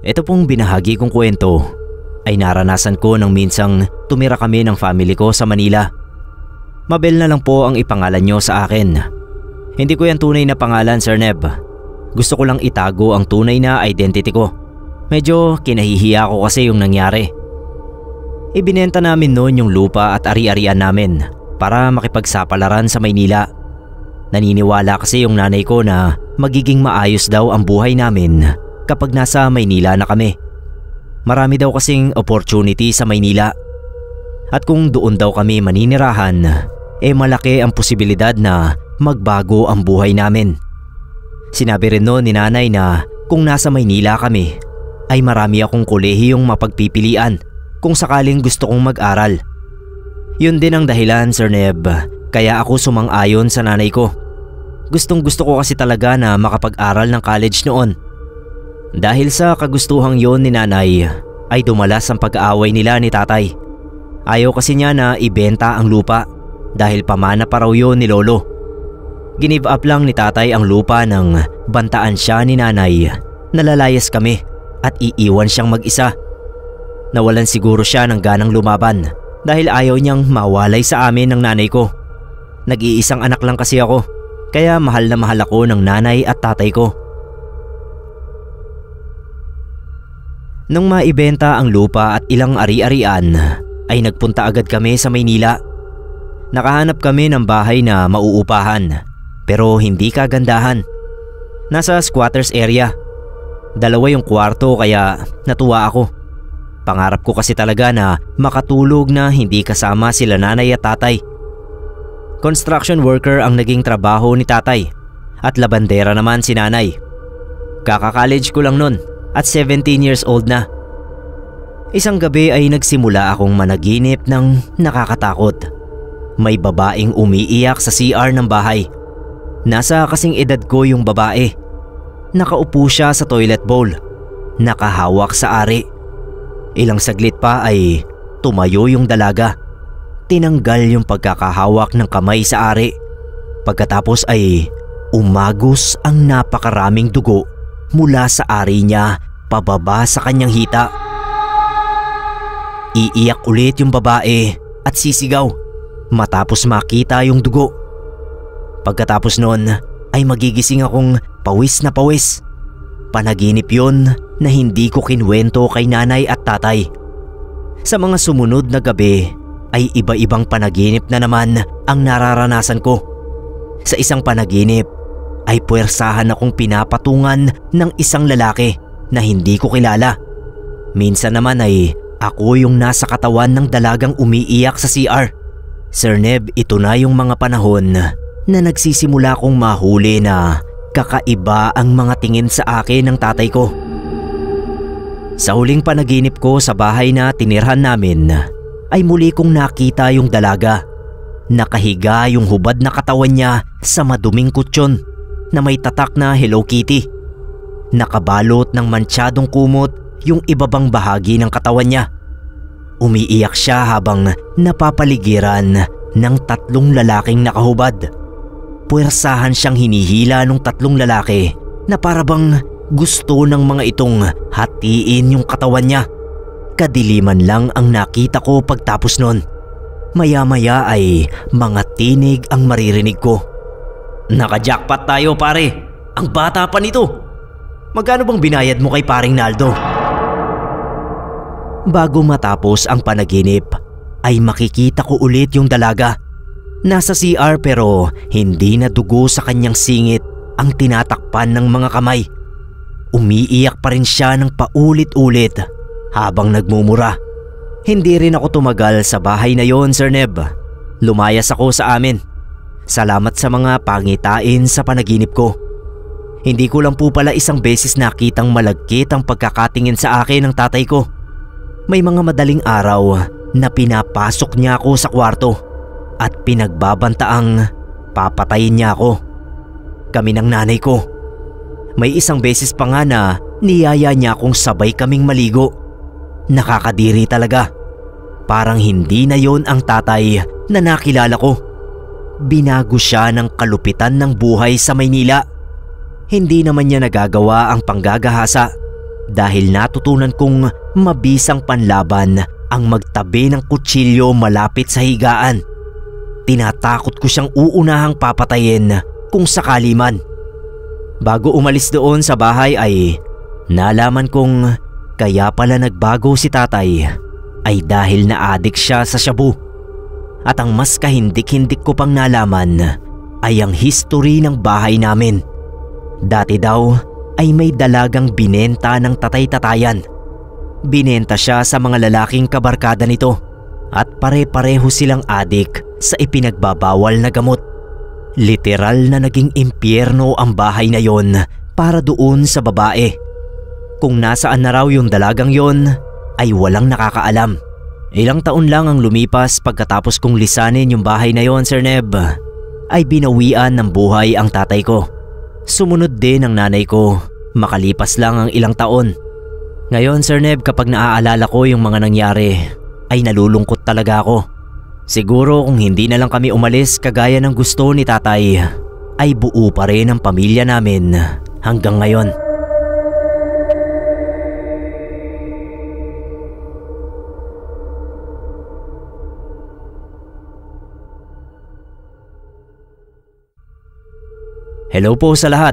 Ito pong binahagi kong kwento ay naranasan ko nang minsang tumira kami ng family ko sa Manila. Mabel na lang po ang ipangalan nyo sa akin. Hindi ko yan tunay na pangalan, Sir Neb. Gusto ko lang itago ang tunay na identity ko. Medyo kinahihiya ko kasi yung nangyari. Ibinenta namin noon yung lupa at ari-arian namin para makipagsapalaran sa Maynila. Naniniwala kasi yung nanay ko na magiging maayos daw ang buhay namin kapag nasa Maynila na kami. Marami daw kasing opportunity sa Maynila. At kung doon daw kami maninirahan, malaki ang posibilidad na magbago ang buhay namin. Sinabi rin noon ni nanay na kung nasa Maynila kami, ay marami akong kolehiyong mapagpipilian kung sakaling gusto kong mag-aral. Yun din ang dahilan, Sir Neb, kaya ako sumang-ayon sa nanay ko. Gustong-gusto ko kasi talaga na makapag-aral ng college noon. Dahil sa kagustuhang yon ni nanay, ay dumalas ang pag-aaway nila ni tatay. Ayaw kasi niya na ibenta ang lupa dahil pamana pa raw yun ni lolo. Ginive up lang ni tatay ang lupa nang bantaan siya ni nanay. Nalalayas kami at iiwan siyang mag-isa. Nawalan siguro siya ng ganang lumaban dahil ayaw niyang mawalay sa amin ng nanay ko. Nag-iisang anak lang kasi ako, kaya mahal na mahal ako ng nanay at tatay ko. Nang maibenta ang lupa at ilang ari-arian, ay nagpunta agad kami sa Maynila. Nakahanap kami ng bahay na mauupahan, pero hindi kagandahan. Nasa squatters area. 2 yung kwarto kaya natuwa ako. Pangarap ko kasi talaga na makatulog na hindi kasama sila nanay at tatay. Construction worker ang naging trabaho ni tatay at labandera naman si nanay. Kaka-college ko lang nun at 17 years old na. Isang gabi ay nagsimula akong managinip ng nakakatakot. May babaeng umiiyak sa CR ng bahay. Nasa kasing edad ko yung babae. Nakaupo siya sa toilet bowl. Nakahawak sa ari. Ilang saglit pa ay tumayo yung dalaga. Tinanggal yung pagkakahawak ng kamay sa ari. Pagkatapos ay umagos ang napakaraming dugo mula sa ari niya pababa sa kanyang hita. Iiyak ulit yung babae at sisigaw matapos makita yung dugo. Pagkatapos nun ay magigising akong pawis na pawis. Panaginip yun na hindi ko kinwento kay nanay at tatay. Sa mga sumunod na gabi ay iba-ibang panaginip na naman ang nararanasan ko. Sa isang panaginip ay puwersahan akong pinapatungan ng isang lalaki na hindi ko kilala. Minsan naman ay ako yung nasa katawan ng dalagang umiiyak sa CR. Sir Neb, ito na yung mga panahon na nagsisimula kong mahuli na kakaiba ang mga tingin sa akin ng tatay ko. Sa huling panaginip ko sa bahay na tinirhan namin ay muli kong nakita yung dalaga. Nakahiga yung hubad na katawan niya sa maduming kutsyon na may tatak na Hello Kitty. Nakabalot ng mantsyadong kumot yung ibabang bahagi ng katawan niya. Umiiyak siya habang napapaligiran ng 3 lalaking nakahubad. Puwersahan siyang hinihila ng 3 lalaki na parabang gusto ng mga itong hatiin yung katawan niya. Kadiliman lang ang nakita ko pagtapos nun. Maya-maya ay mga tinig ang maririnig ko. Naka-jackpot tayo pare, ang bata pa nito. Magkano bang binayad mo kay paring Naldo? Bago matapos ang panaginip ay makikita ko ulit yung dalaga. Nasa CR pero hindi na dugo sa kanyang singit ang tinatakpan ng mga kamay. Umiiyak pa rin siya ng paulit-ulit habang nagmumura. Hindi rin ako tumagal sa bahay na yon, Sir Neb. Lumayas ako sa amin. Salamat sa mga pangitain sa panaginip ko. Hindi ko lang po pala isang beses nakitang malagkit ang pagkakatingin sa akin ng tatay ko. May mga madaling araw na pinapasok niya ako sa kwarto at pinagbabantaang papatayin niya ako. Kami ng nanay ko. May isang beses pa nga na niyaya niya akong sabay kaming maligo. Nakakadiri talaga. Parang hindi na yon ang tatay na nakilala ko. Binago siya ng kalupitan ng buhay sa Maynila. Hindi naman niya nagagawa ang panggagahasa. dahil natutunan kong mabisang panlaban ang magtabi ng kutsilyo malapit sa higaan. Tinatakot ko siyang uunahang papatayin kung sakali man. Bago umalis doon sa bahay ay nalaman kong kaya pala nagbago si tatay ay dahil na-addict siya sa shabu. At ang mas kahindik-hindik ko pang nalaman ay ang history ng bahay namin. Dati daw ay may dalagang binenta ng tatay-tatayan. Binenta siya sa mga lalaking kabarkada nito at pare-pareho silang adik sa ipinagbabawal na gamot. Literal na naging impyerno ang bahay na yon para doon sa babae. Kung nasaan na raw yung dalagang yon ay walang nakakaalam. Ilang taon lang ang lumipas pagkatapos kong lisanin yung bahay na yon, Sir Neb, ay binawian ng buhay ang tatay ko. Sumunod din ang nanay ko, makalipas lang ang ilang taon. Ngayon, Sir Neb, kapag naaalala ko yung mga nangyari, ay nalulungkot talaga ako. Siguro kung hindi na lang kami umalis kagaya ng gusto ni tatay, ay buo pa rin ang pamilya namin hanggang ngayon. Hello po sa lahat.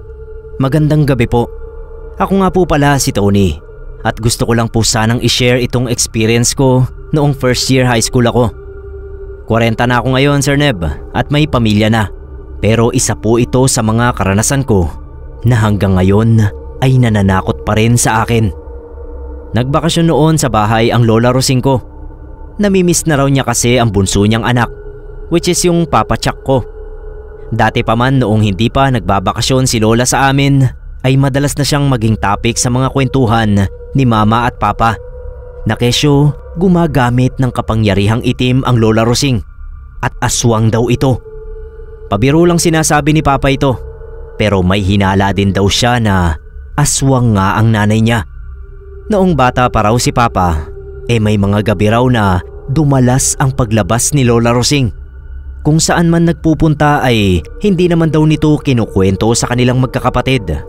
Magandang gabi po. Ako nga po pala si Tony at gusto ko lang po sanang i-share itong experience ko noong first year high school ako. 40 na ako ngayon, Sir Neb, at may pamilya na. Pero isa po ito sa mga karanasan ko na hanggang ngayon ay nananakot pa rin sa akin. Nagbakasyon noon sa bahay ang Lola Rosing ko. Namimiss na raw niya kasi ang bunso niyang anak, which is yung Papa Chuck ko. Dati pa man noong hindi pa nagbabakasyon si Lola sa amin ay madalas na siyang maging topic sa mga kwentuhan ni Mama at Papa. Na kesyo gumagamit ng kapangyarihang itim ang Lola Rosing at aswang daw ito. Pabiro lang sinasabi ni Papa ito, pero may hinala din daw siya na aswang nga ang nanay niya. Noong bata pa raw si Papa, may mga gabi raw na dumalas ang paglabas ni Lola Rosing. Kung saan man nagpupunta ay hindi naman daw nito kinukwento sa kanilang magkakapatid.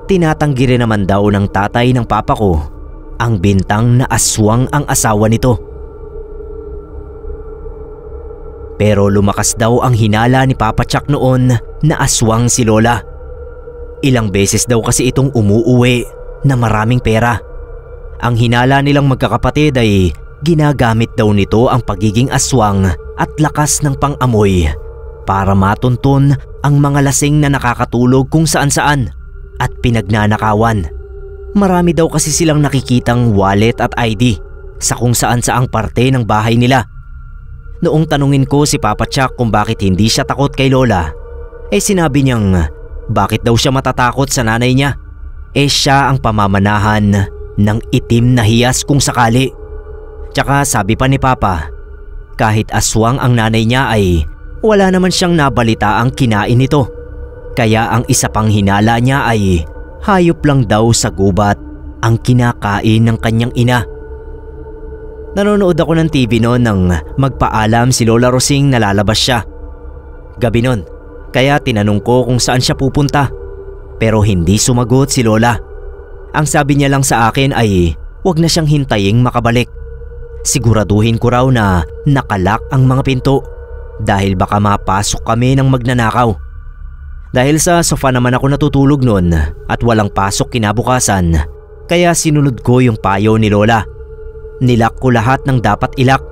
Tinatanggi rin naman daw ng tatay ng papa ko ang bintang na aswang ang asawa nito. Pero lumakas daw ang hinala ni Papa Chuck noon na aswang si Lola. Ilang beses daw kasi itong umuuwi na maraming pera. Ang hinala nilang magkakapatid ay ginagamit daw nito ang pagiging aswang at lakas ng pang-amoy para matuntun ang mga lasing na nakakatulog kung saan-saan at pinagnanakawan. Marami daw kasi silang nakikitang wallet at ID sa kung saan-saang parte ng bahay nila. Noong tanungin ko si Papa Chuck kung bakit hindi siya takot kay Lola, sinabi niyang bakit daw siya matatakot sa nanay niya. Siya ang pamamanahan ng itim na hiyas kung sakali. Tsaka sabi pa ni Papa, kahit aswang ang nanay niya ay wala naman siyang nabalita ang kinain nito. Kaya ang isa pang hinala niya ay hayop lang daw sa gubat ang kinakain ng kanyang ina. Nanonood ako ng TV noon nang magpaalam si Lola Rosing na lalabas siya. Gabi noon, kaya tinanong ko kung saan siya pupunta. Pero hindi sumagot si Lola. Ang sabi niya lang sa akin ay wag na siyang hintaying makabalik. Siguraduhin ko raw na nakalak ang mga pinto dahil baka mapasok kami ng magnanakaw. Dahil sa sofa naman ako natutulog noon at walang pasok kinabukasan, kaya sinunod ko yung payo ni Lola. Nilak ko lahat ng dapat ilak,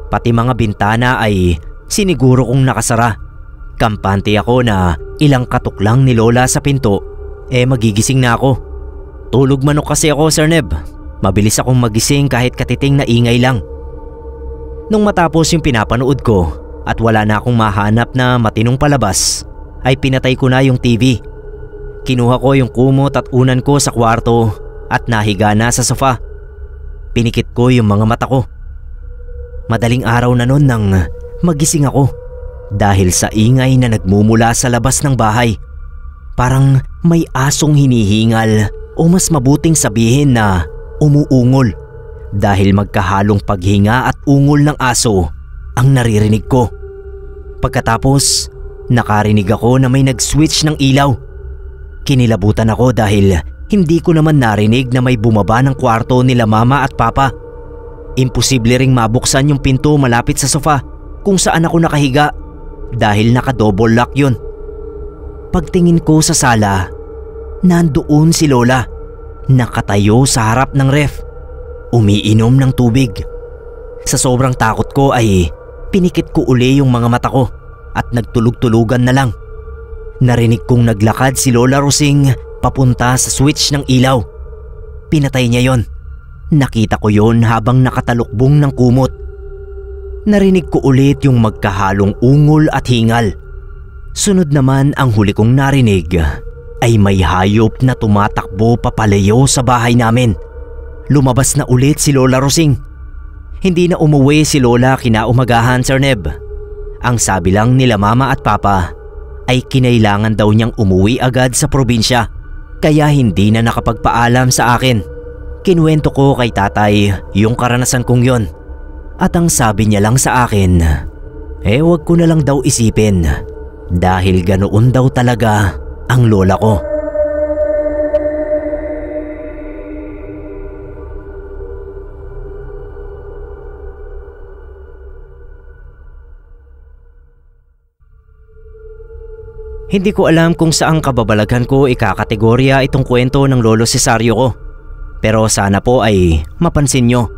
pati mga bintana ay siniguro kong nakasara. Kampante ako na ilang katok lang ni Lola sa pinto, magigising na ako. Tulog manok kasi ako, Sir Neb. Mabilis akong magising kahit katiting na ingay lang. Nung matapos yung pinapanood ko at wala na akong mahanap na matinong palabas, ay pinatay ko na yung TV. Kinuha ko yung kumot at unan ko sa kwarto at nahiga na sa sofa. Pinikit ko yung mga mata ko. Madaling araw na noon nang magising ako dahil sa ingay na nagmumula sa labas ng bahay. Parang may asong hinihingal o mas mabuting sabihin na umuungol dahil magkahalong paghinga at ungol ng aso ang naririnig ko. Pagkatapos, nakarinig ako na may nag-switch ng ilaw. Kinilabutan ako dahil Hindi ko naman narinig na may bumaba ng kwarto nila mama at papa. Imposible ring mabuksan yung pinto malapit sa sofa kung saan ako nakahiga dahil naka-double lock yun. Pagtingin ko sa sala, nandoon si Lola, nakatayo sa harap ng ref, umiinom ng tubig. Sa sobrang takot ko ay pinikit ko uli yung mga mata ko at nagtulog-tulugan na lang. Narinig kong naglakad si Lola Rosing papunta sa switch ng ilaw. Pinatay niya yon. Nakita ko yon habang nakatalukbong ng kumot. Narinig ko ulit yung magkahalong ungol at hingal. Sunod naman ang huli kong narinig ay may hayop na tumatakbo papalayo sa bahay namin. Lumabas na ulit si Lola Rosing. Hindi na umuwi si Lola kinaumagahan, Sir Neb. Ang sabi lang nila mama at papa ay kinailangan daw niyang umuwi agad sa probinsya kaya hindi na nakapagpaalam sa akin. Kinuwento ko kay tatay yung karanasan kong yon at ang sabi niya lang sa akin, wag ko na lang daw isipin dahil ganoon daw talaga ang lola ko. Hindi ko alam kung saang kababalaghan ko ikakategorya itong kwento ng Lolo Cesario ko. Pero sana po ay mapansin nyo.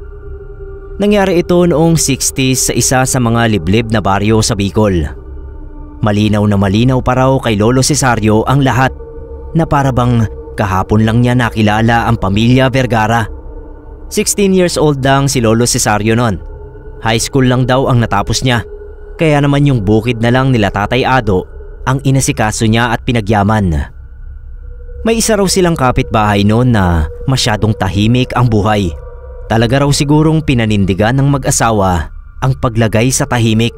Nangyari ito noong 60s sa isa sa mga liblib na baryo sa Bicol. Malinaw na malinaw pa raw kay Lolo Cesario ang lahat na parabang kahapon lang niya nakilala ang pamilya Vergara. 16 years old lang si Lolo Cesario noon. High school lang daw ang natapos niya. Kaya naman yung bukid na lang nila Tatay Ado ang inasikaso niya at pinagyaman. May isa raw silang kapitbahay noon na masyadong tahimik ang buhay. Talaga raw sigurong pinanindigan ng mag-asawa ang paglagay sa tahimik,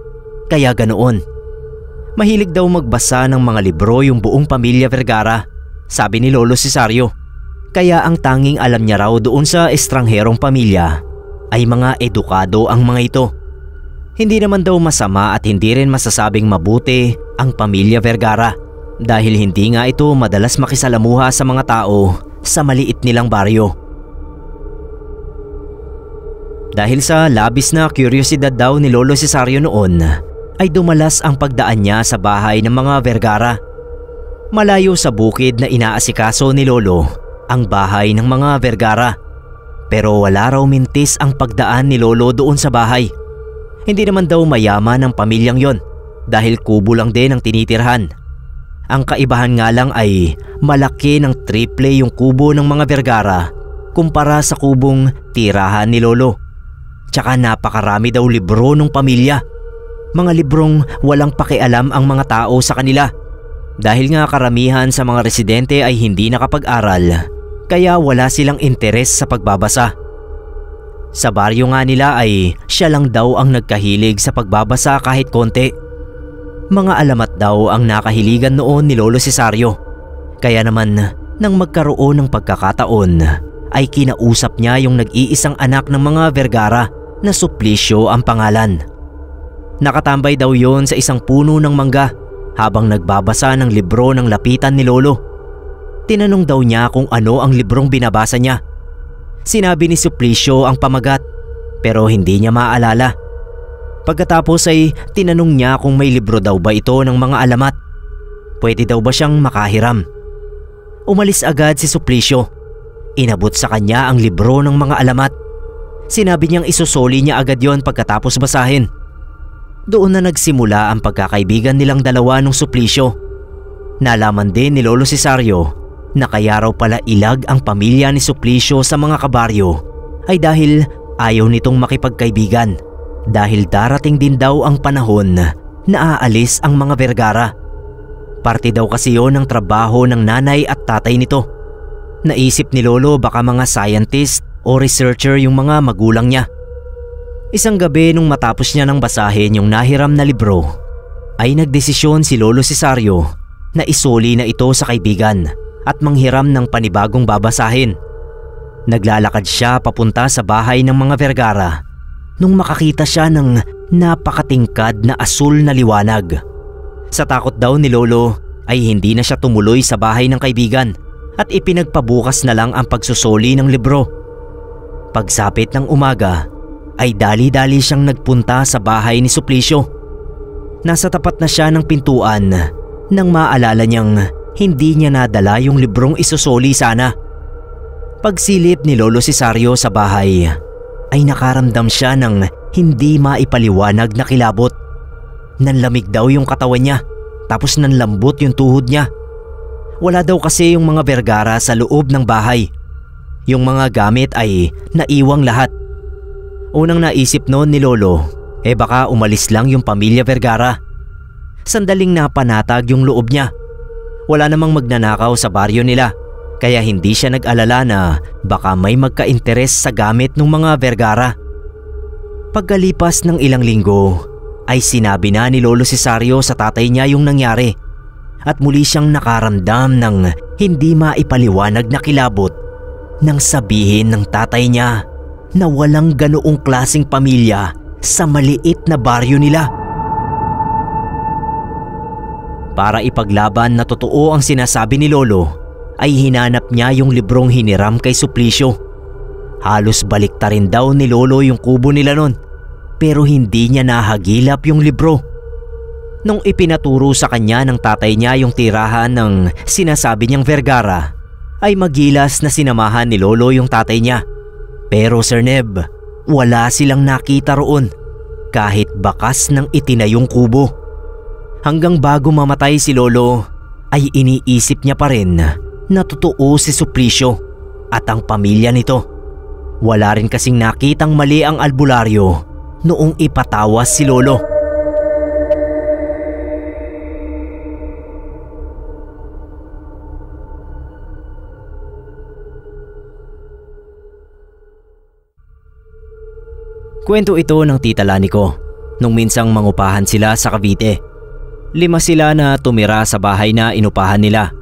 kaya ganoon. Mahilig daw magbasa ng mga libro yung buong pamilya Vergara, sabi ni Lolo Cesario. Kaya ang tanging alam niya raw doon sa estrangherong pamilya ay mga edukado ang mga ito. Hindi naman daw masama at hindi rin masasabing mabuti ang pamilya Vergara dahil hindi nga ito madalas makisalamuha sa mga tao sa maliit nilang baryo. Dahil sa labis na kuryosidad daw ni Lolo Cesario noon ay dumalas ang pagdaan niya sa bahay ng mga Vergara. Malayo sa bukid na inaasikaso ni Lolo ang bahay ng mga Vergara, pero wala raw mintis ang pagdaan ni Lolo doon sa bahay. Hindi naman daw mayaman ang pamilyang yon dahil kubo lang din ang tinitirhan. Ang kaibahan nga lang ay malaki ng triple yung kubo ng mga Vergara kumpara sa kubong tirahan ni Lolo. Tsaka napakarami daw libro ng pamilya. Mga librong walang pakialam ang mga tao sa kanila. Dahil nga karamihan sa mga residente ay hindi nakapag-aral, kaya wala silang interes sa pagbabasa. Sa baryo nga nila ay siya lang daw ang nagkahilig sa pagbabasa kahit konti. Mga alamat daw ang nakahiligan noon ni Lolo Cesario. Kaya naman nang magkaroon ng pagkakataon ay kinausap niya yung nag-iisang anak ng mga Vergara na Suplicio ang pangalan. Nakatambay daw yon sa isang puno ng mangga habang nagbabasa ng libro ng lapitan ni Lolo. Tinanong daw niya kung ano ang librong binabasa niya. Sinabi ni Suplicio ang pamagat pero hindi niya maalala. Pagkatapos ay tinanong niya kung may libro daw ba ito ng mga alamat. Pwede daw ba siyang makahiram? Umalis agad si Suplicio. Inabot sa kanya ang libro ng mga alamat. Sinabi niyang isusoli niya agad yon pagkatapos basahin. Doon na nagsimula ang pagkakaibigan nilang dalawa ng Suplicio. Nalaman din ni Lolo Cesario na kaya raw pala ilag ang pamilya ni Suplicio sa mga kabaryo ay dahil ayaw nitong makipagkaibigan dahil darating din daw ang panahon na aalis ang mga Vergara. Parte daw kasi yon ng trabaho ng nanay at tatay nito. Naisip ni Lolo baka mga scientist o researcher yung mga magulang niya. Isang gabi nung matapos niya nang basahin yung nahiram na libro ay nagdesisyon si Lolo Cesario na isoli na ito sa kaibigan at manghiram ng panibagong babasahin. Naglalakad siya papunta sa bahay ng mga Vergara nung makakita siya ng napakatingkad na asul na liwanag. Sa takot daw ni Lolo ay hindi na siya tumuloy sa bahay ng kaibigan at ipinagpabukas na lang ang pagsusoli ng libro. Pagsapit ng umaga ay dali-dali siyang nagpunta sa bahay ni Suplicio. Nasa tapat na siya ng pintuan nang maalala niyang hindi niya nadala yung librong isusoli sana. Pagsilip ni Lolo Cesario sa bahay ay nakaramdam siya ng hindi maipaliwanag na kilabot. Nanlamig daw yung katawan niya, tapos nanlambot yung tuhod niya. Wala daw kasi yung mga Vergara sa loob ng bahay. Yung mga gamit ay naiwang lahat. Unang naisip noon ni Lolo, baka umalis lang yung pamilya Vergara. Sandaling napanatag yung loob niya. Wala namang magnanakaw sa baryo nila, kaya hindi siya nag-alala na baka may magka-interes sa gamit ng mga Vergara. Pagkalipas ng ilang linggo ay sinabi na ni Lolo Cesario sa tatay niya yung nangyari at muli siyang nakaramdam ng hindi maipaliwanag na kilabot nang sabihin ng tatay niya na walang ganoong klaseng pamilya sa maliit na baryo nila. Para ipaglaban na totoo ang sinasabi ni Lolo, ay hinanap niya yung librong hiniram kay Suplicio. Halos baliktarin daw ni Lolo yung kubo nila nun, pero hindi niya nahagilap yung libro. Nung ipinaturo sa kanya ng tatay niya yung tirahan ng sinasabi niyang Vergara, ay magilas na sinamahan ni Lolo yung tatay niya. Pero Sir Neb, wala silang nakita roon, kahit bakas ng itinayong kubo. Hanggang bago mamatay si Lolo, ay iniisip niya pa rin na totoo si Suplicio at ang pamilya nito. Wala rin kasing nakitang mali ang albularyo noong ipatawas si Lolo. Kwento ito ng Tita Lani ko nung minsang mangupahan sila sa Cavite. 5 sila na tumira sa bahay na inupahan nila.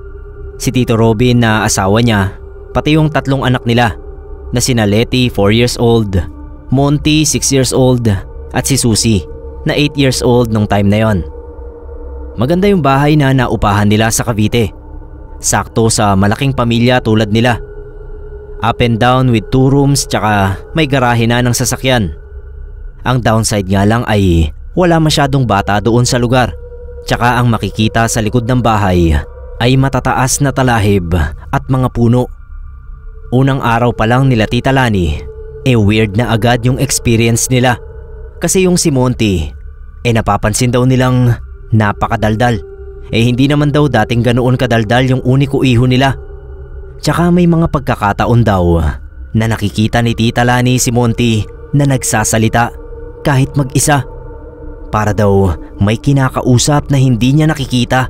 Si Tito Robin na asawa niya, pati yung 3 anak nila na sina Letty 4 years old, Monty 6 years old at si Susie na 8 years old nung time na yon. Maganda yung bahay na naupahan nila sa Cavite. Sakto sa malaking pamilya tulad nila. Up and down with 2 rooms tsaka may garahe na ng sasakyan. Ang downside nga lang ay wala masyadong bata doon sa lugar. Tsaka ang makikita sa likod ng bahay ay matataas na talahib at mga puno. Unang araw pa lang nila Tita Lani, weird na agad yung experience nila. Kasi yung si Monty, napapansin daw nilang napakadaldal. Hindi naman daw dating ganoon kadaldal yung uniko iho nila. Tsaka may mga pagkakataon daw na nakikita ni Tita Lani si Monty na nagsasalita kahit mag-isa. Para daw may kinakausap na hindi niya nakikita.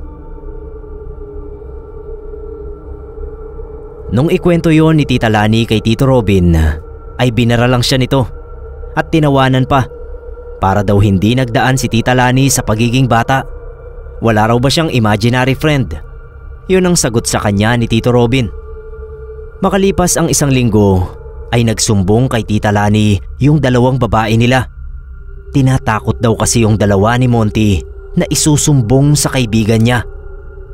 Nung ikwento yon ni Tita Lani kay Tito Robin, ay binara lang siya nito at tinawanan pa. Para daw hindi nagdaan si Tita Lani sa pagiging bata. Wala raw ba siyang imaginary friend? Yun ang sagot sa kanya ni Tito Robin. Makalipas ang 1 linggo ay nagsumbong kay Tita Lani yung 2 babae nila. Tinatakot daw kasi yung 2 ni Monty na isusumbong sa kaibigan niya.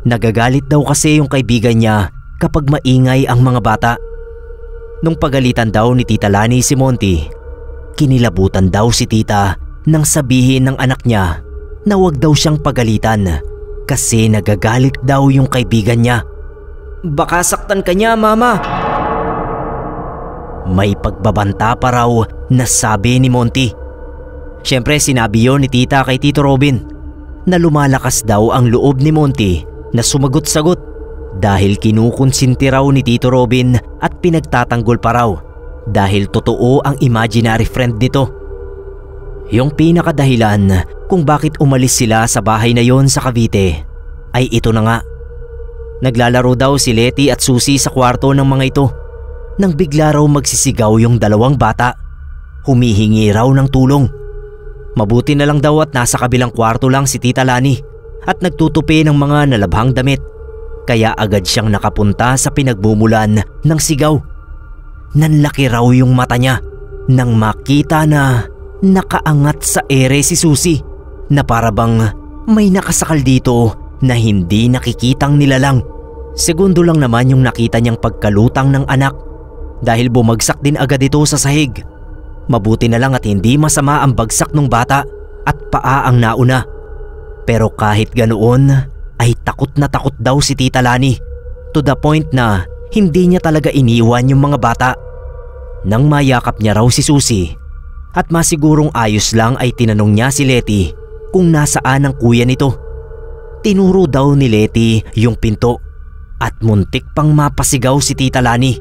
Nagagalit daw kasi yung kaibigan niya kapag maingay ang mga bata. Nung pagalitan daw ni Tita Lani si Monty, kinilabutan daw si Tita nang sabihin ng anak niya na wag daw siyang pagalitan kasi nagagalit daw yung kaibigan niya. Baka saktan ka niya, Mama. May pagbabanta pa raw na sabi ni Monty. Siyempre sinabi yon ni Tita kay Tito Robin na lumalakas daw ang loob ni Monty na sumagot-sagot dahil kinukonsinti raw ni Tito Robin at pinagtatanggol pa raw dahil totoo ang imaginary friend nito. Yung pinakadahilan kung bakit umalis sila sa bahay na yon sa Cavite ay ito na nga. Naglalaro daw si Letty at Susie sa kwarto ng mga ito nang bigla raw magsisigaw yung 2 bata. Humihingi raw ng tulong. Mabuti na lang daw at nasa kabilang kwarto lang si Tita Lani at nagtutupi ng mga nalabhang damit. Kaya agad siyang nakapunta sa pinagmumulan ng sigaw. Nanlaki raw yung mata niya nang makita na nakaangat sa ere si Susie na parabang may nakasakal dito na hindi nakikitang nilalang. Segundo lang naman yung nakita niyang pagkalutang ng anak dahil bumagsak din agad ito sa sahig. Mabuti na lang at hindi masama ang bagsak ng bata at paa ang nauna. Pero kahit ganoon ay takot na takot daw si Tita Lani, to the point na hindi niya talaga iniwan yung mga bata. Nang mayakap niya raw si Susie at masigurong ayos lang ay tinanong niya si Letty kung nasaan ang kuya nito. Tinuro daw ni Letty yung pinto at muntik pang mapasigaw si Tita Lani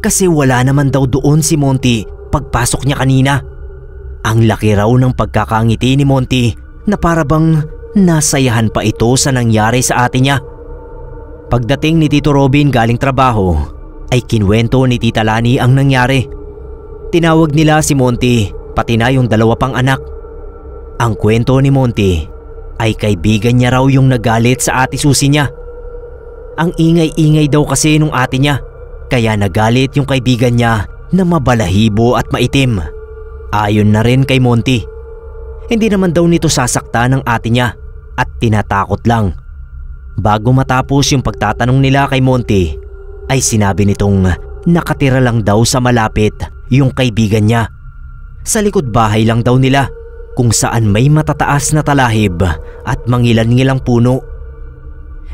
kasi wala naman daw doon si Monty pagpasok niya kanina. Ang laki raw ng pagkakangiti ni Monty na para bang nasayahan pa ito sa nangyari sa ate niya. Pagdating ni Tito Robin galing trabaho ay kinwento ni Tita Lani ang nangyari. Tinawag nila si Monty pati na yung dalawa pang anak. Ang kwento ni Monty ay kaibigan niya raw yung nagalit sa ate Susie niya. Ang ingay-ingay daw kasi nung ate niya kaya nagalit yung kaibigan niya na mabalahibo at maitim. Ayon na rin kay Monty, hindi naman daw nito sasakta ng ate niya at tinatakot lang. Bago matapos yung pagtatanong nila kay Monty ay sinabi nitong nakatira lang daw sa malapit yung kaibigan niya. Sa likod bahay lang daw nila kung saan may matataas na talahib at mangilan-ngilang puno.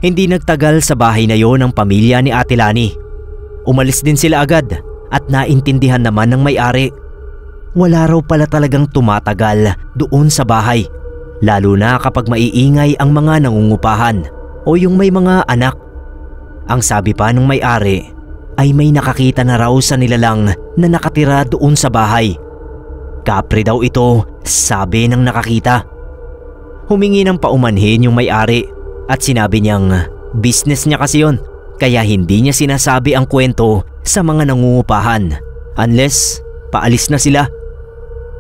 Hindi nagtagal sa bahay na yon ang pamilya ni Ate Lani. Umalis din sila agad at naintindihan naman ng may-ari. Wala raw pala talagang tumatagal doon sa bahay, lalo na kapag maiingay ang mga nangungupahan o yung may mga anak. Ang sabi pa ng may-ari ay may nakakita na raw sa nilalang na nakatira doon sa bahay. Kapre daw ito, sabi ng nakakita. Humingi ng paumanhin yung may-ari at sinabi niyang business niya kasi yon, kaya hindi niya sinasabi ang kwento sa mga nangungupahan unless paalis na sila.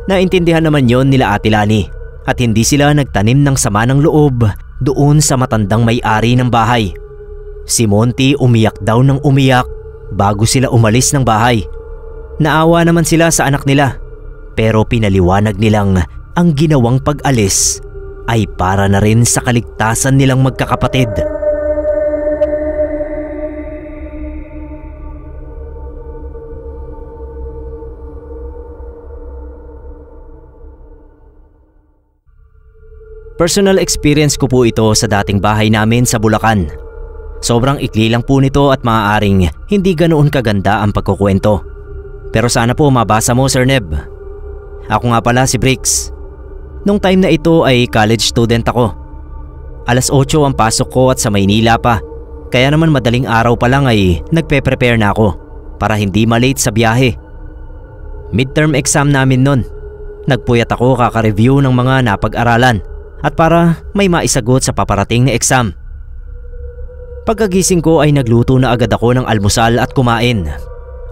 Naintindihan naman yon nila Ate Lani at hindi sila nagtanim ng sama ng loob doon sa matandang may-ari ng bahay. Si Monty umiyak daw ng umiyak bago sila umalis ng bahay. Naawa naman sila sa anak nila pero pinaliwanag nilang ang ginawang pag-alis ay para na rin sa kaligtasan nilang magkakapatid. Personal experience ko po ito sa dating bahay namin sa Bulacan. Sobrang ikli lang po nito at maaaring hindi ganoon kaganda ang pagkukwento. Pero sana po mabasa mo, Sir Neb. Ako nga pala si Briggs. Nung time na ito ay college student ako. 8:00 ang pasok ko at sa Maynila pa. Kaya naman madaling araw pa lang ay nagpe-prepare na ako para hindi malate sa biyahe. Midterm exam namin nun. Nagpuyat ako kaka-review ng mga napag-aralan at para may maisagot sa paparating na exam. Pagkagising ko ay nagluto na agad ako ng almusal at kumain.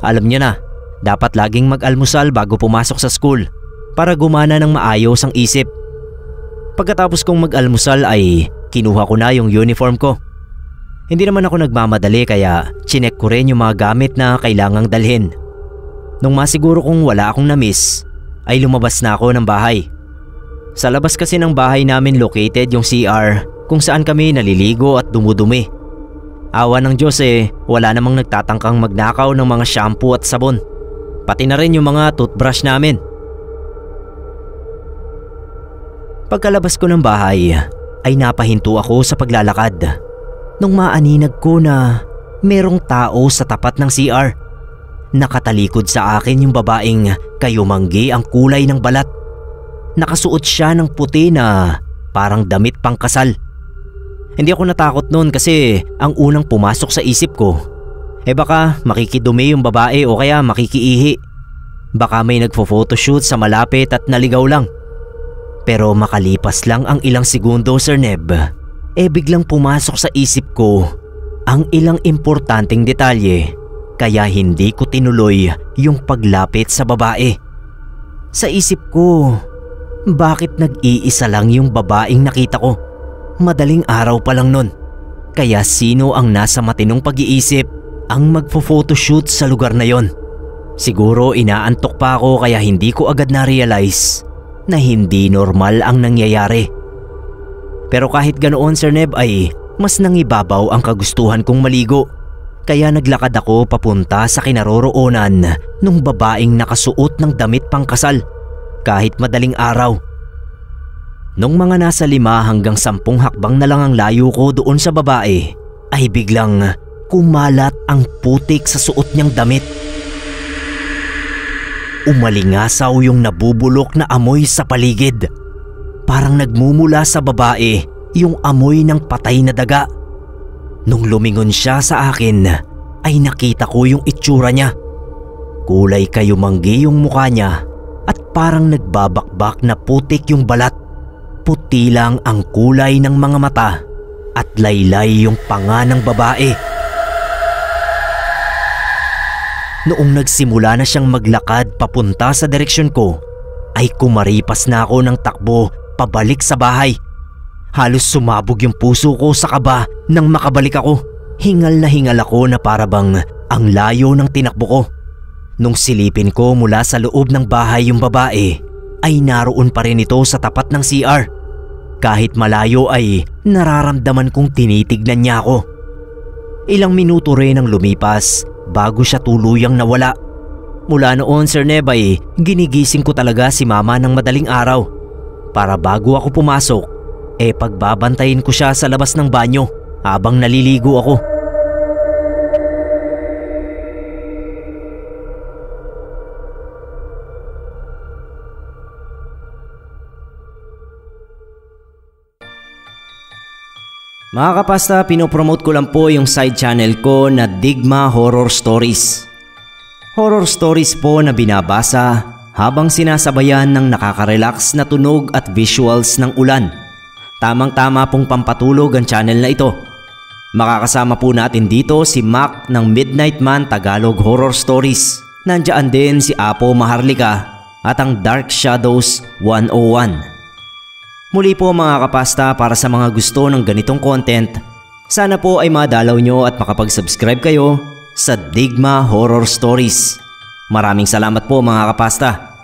Alam niyo na, dapat laging mag-almusal bago pumasok sa school para gumana ng maayos ang isip. Pagkatapos kong mag-almusal ay kinuha ko na yung uniform ko. Hindi naman ako nagmamadali kaya chinek ko rin yung mga gamit na kailangang dalhin. Nung masiguro kong wala akong na-miss ay lumabas na ako ng bahay. Sa labas kasi ng bahay namin located yung CR kung saan kami naliligo at dumudumi. Awa ng Diyos wala namang nagtatangkang magnakaw ng mga shampoo at sabon. Pati na rin yung mga toothbrush namin. Pagkalabas ko ng bahay ay napahinto ako sa paglalakad nung maaninag ko na merong tao sa tapat ng CR. Nakatalikod sa akin yung babaeng kayumanggi ang kulay ng balat. Nakasuot siya ng puti na parang damit pang kasal. Hindi ako natakot noon kasi ang unang pumasok sa isip ko, baka makikidumi yung babae o kaya makikiihi. Baka may nagfo-photoshoot sa malapit at naligaw lang. Pero makalipas lang ang ilang segundo, Sir Neb, biglang pumasok sa isip ko ang ilang importanteng detalye kaya hindi ko tinuloy yung paglapit sa babae. Sa isip ko, bakit nag-iisa lang yung babaeng nakita ko? Madaling araw pa lang nun. Kaya sino ang nasa matinong pag-iisip ang magfo-photoshoot sa lugar na yon? Siguro inaantok pa ako kaya hindi ko agad na-realize na hindi normal ang nangyayari. Pero kahit ganoon, Sir Neb, ay mas nangibabaw ang kagustuhan kong maligo. Kaya naglakad ako papunta sa kinaroroonan nung babaeng nakasuot ng damit pangkasal kahit madaling araw. Nung mga nasa 5 hanggang 10 hakbang na lang ang layo ko doon sa babae, ay biglang kumalat ang putik sa suot niyang damit. Umalingasaw yung nabubulok na amoy sa paligid. Parang nagmumula sa babae yung amoy ng patay na daga. Nung lumingon siya sa akin, ay nakita ko yung itsura niya. Kulay kayumanggi yung mukha niya at parang nagbabakbak na putik yung balat. Puti lang ang kulay ng mga mata at laylay yung panga ng babae. Noong nagsimula na siyang maglakad papunta sa direksyon ko, ay kumaripas na ako ng takbo pabalik sa bahay. Halos sumabog yung puso ko sa kaba nang makabalik ako. Hingal na hingal ako na para bang ang layo ng tinakbo ko. Nung silipin ko mula sa loob ng bahay yung babae, ay naroon pa rin ito sa tapat ng CR. Kahit malayo ay nararamdaman kong tinitignan niya ako. Ilang minuto rin ang lumipas bago siya tuluyang nawala. Mula noon, Sir Neb, ay ginigising ko talaga si mama ng madaling araw. Para bago ako pumasok, pagbabantayin ko siya sa labas ng banyo habang naliligo ako. Mga kapasta, pinopromote ko lang po yung side channel ko na Digma Horror Stories. Horror stories po na binabasa habang sinasabayan ng nakaka-relax na tunog at visuals ng ulan. Tamang-tama pong pampatulog ang channel na ito. Makakasama po natin dito si Mac ng Midnight Man Tagalog Horror Stories. Nandiyan din si Apo Maharlika at ang Dark Shadows 101. Muli po mga kapasta, para sa mga gusto ng ganitong content, sana po ay madalaw nyo at makapag-subscribe kayo sa Digma Horror Stories. Maraming salamat po mga kapasta.